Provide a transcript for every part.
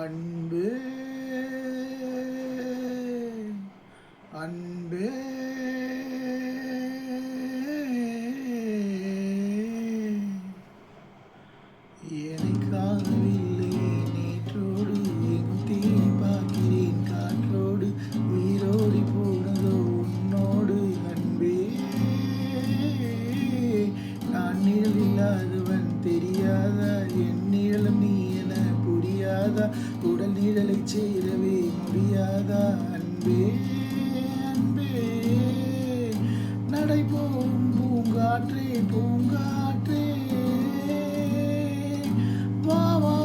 அன்பே அன்பே என்னை காணவில்லை நேற்றோடு எங்கும் தேடி பார்க்கிறேன் காற்றோடு உயிரோடி போனதோ உன்னோடு அன்பே நான் நிழல் இல்லாதவன் தெரியாதா என் நிழலும் நீ என புரியாதா உடல் நிழலை சேரவே முடியாதா அன்பே அன்பே நடை போகும் பூங்காற்றே பூங்காற்றே வாவா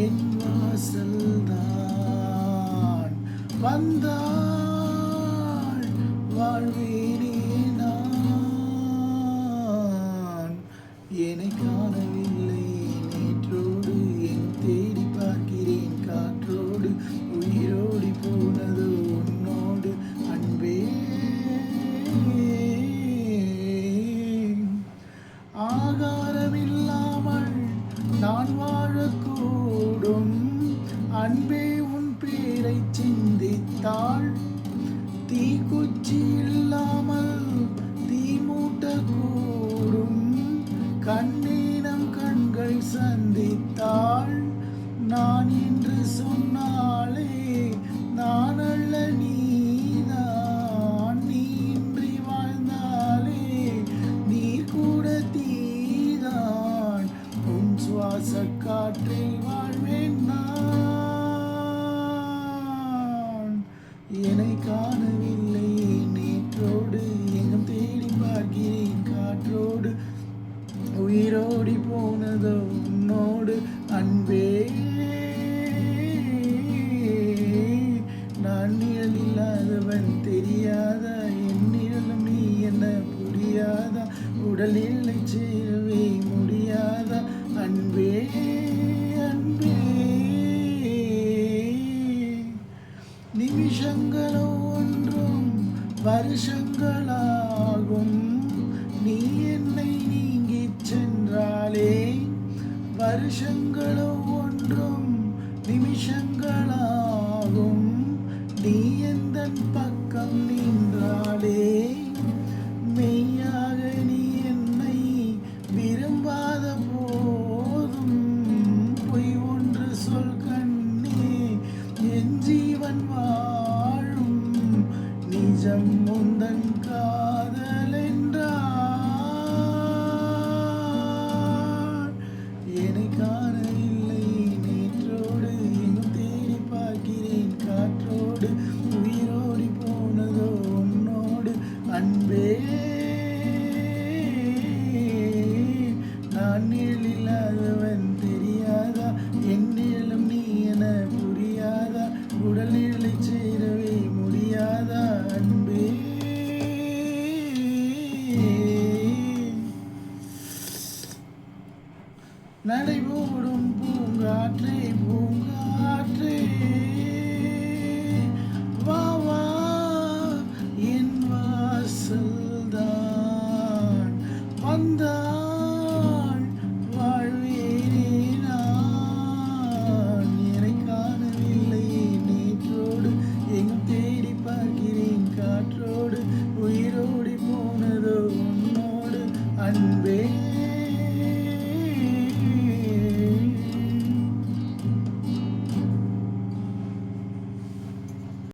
என் வாசல்தான் வந்தாள் வாழ்வேனே நான் என்னை காணவில்லை நேற்றோடு என் தேடி பார்க்கிறேன் காற்றோடு உயிரோடி போனது உன்னோடு அன்பே ஆகாரமில்லாமல் நான் வாழக்கூடும் அன்பே உன் பேரை சிந்தித்தாள் தீக்குச்சி இல்லாமல் தீ மூட்டக்கூடும் கண்ணீனம் கண்கள் சந்தித்தாள் நான் என்று சொன்னாலே நான் அல்ல நீதான் நீ இன்றி வாழ்ந்தாலே நீர் கூட தீதான் உன் சுவாச காற்றில் வாழ்வேன் நான் என்னை காணவில்லை நேற்றோடு எங்கும் தேடி பார்க்கிறேன் காற்றோடு உயிரோடி போனதோ உன்னோடு அன்பே நான் நிழல் இல்லாதவன் தெரியாதா என் நிழலும் நீ என்ன புரியாதா உடல் நிலை சேரவே முடியாதா அன்பே அன்பே நிமிஷங்களோ ஒன்றும் வருஷங்களாகும் நீ என்னை நீங்கி சென்றாலே வருஷங்களோ ஒன்றும் நிமிஷங்களாகும் நீ எந்தன் பக்கம் நின்றாலே மெய்யாக நீ என்னை விரும்பாத போதும் பொய் ஒன்று சொல் கண்ணே என் ஜீவன் வாழும் நிஜம் முந்தன் காதல் என்றார் என்னை காணவில்லை நேற்றோடு எங்கும் தேடி பார்க்கிறேன் காற்றோடு உயிரோடி போனதோ உன்னோடு அன்பே நான் நிழல் இல்லாதவன் தெரியாதா என் நிழலும் நீ என புரியாதா உடல் நிழலை சேரவே முடியாதா அன்பே நடைபோடும் பூங்காற்றே பூங்காற்றே வாவா என் வாசல்தான் வந்தாள் வாழ்வேனே நான் என்னை காணவில்லை நேற்றோடு எங்கும் தேடி பார்க்கிறேன் காற்றோடு உயிரோடி போனதோ உன்னோடு அன்பே